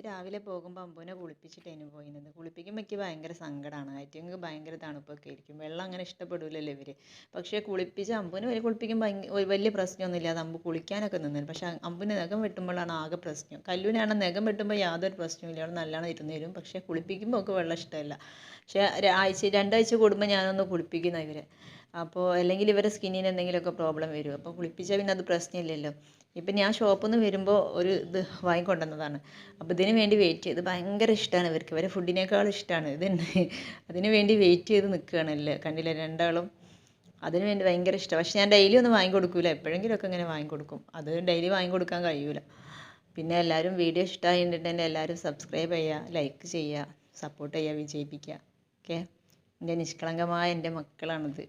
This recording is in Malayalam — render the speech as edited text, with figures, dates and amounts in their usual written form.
രാവിലെ പോകുമ്പോൾ അമ്പുവിനെ കുളിപ്പിച്ചിട്ടേനു പോയിരുന്നത്. കുളിപ്പിക്കുമ്പോൾ എനിക്ക് ഭയങ്കര സങ്കടമാണ്. ആറ്റിങ്ങൾക്ക് ഭയങ്കര തണുപ്പൊക്കെ ആയിരിക്കും. വെള്ളം അങ്ങനെ ഇഷ്ടപ്പെടില്ലല്ലോ ഇവർ. പക്ഷേ കുളിപ്പിച്ച് അമ്പുവിനെ വരെ കുളിപ്പിക്കുമ്പോൾ വലിയ പ്രശ്നമൊന്നുമില്ല. അത് അമ്പു കുളിക്കാനൊക്കെ നിന്നു. പക്ഷേ അമ്പുവിന് നഖം വെട്ടുമ്പോഴാണ് ആകെ പ്രശ്നം. കല്ലുവിനാണ് നഖം വെട്ടുമ്പോൾ യാതൊരു പ്രശ്നവുമില്ല. അവൾ നല്ലോണം ഇരുന്ന് തരും. പക്ഷേ കുളിപ്പിക്കുമ്പോൾ ഒക്കെ വെള്ളം ഇഷ്ടമല്ല. പക്ഷേ രണ്ടാഴ്ച കൂടുമ്പോൾ ഞാനൊന്ന് കുളിപ്പിക്കുന്ന ഇവരെ. അപ്പോൾ അല്ലെങ്കിൽ ഇവരെ സ്കിന്നിന് എന്തെങ്കിലുമൊക്കെ പ്രോബ്ലം വരും. അപ്പോൾ കുളിപ്പിച്ചാൽ പിന്നെ അത് പ്രശ്നമില്ലല്ലോ. ഇപ്പം ഞാൻ ഷോപ്പിൽ നിന്ന് വരുമ്പോൾ ഒരു ഇത് വാങ്ങിക്കൊണ്ടുവന്നതാണ്. അപ്പോൾ ഇതിന് വേണ്ടി വെയിറ്റ് ചെയ്ത് ഭയങ്കര ഇഷ്ടമാണ് ഇവർക്ക്. ഇവരെ ഫുഡിനേക്കാളും ഇഷ്ടമാണ് ഇത്. അതിന് വേണ്ടി വെയിറ്റ് ചെയ്ത് നിൽക്കുകയാണല്ലേ, കണ്ടില്ലേ രണ്ടാളും. അതിന് വേണ്ടി ഭയങ്കര ഇഷ്ടമാണ്. പക്ഷെ ഞാൻ ഡെയിലി ഒന്നും വാങ്ങിക്കൊടുക്കില്ല, എപ്പോഴെങ്കിലുമൊക്കെ ഇങ്ങനെ വാങ്ങിക്കൊടുക്കും. അത് ഡെയിലി വാങ്ങിക്കൊടുക്കാൻ കഴിയൂല. പിന്നെ എല്ലാവരും വീഡിയോ ഇഷ്ടമായിട്ടുണ്ടെങ്കിൽ എല്ലാവരും സബ്സ്ക്രൈബ് ചെയ്യുക, ലൈക്ക് ചെയ്യുക, സപ്പോർട്ട് ചെയ്യുക, വിജയിപ്പിക്കുക. ഓക്കെ. എൻ്റെ നിഷ്കളങ്കമായ എൻ്റെ മക്കളാണിത്.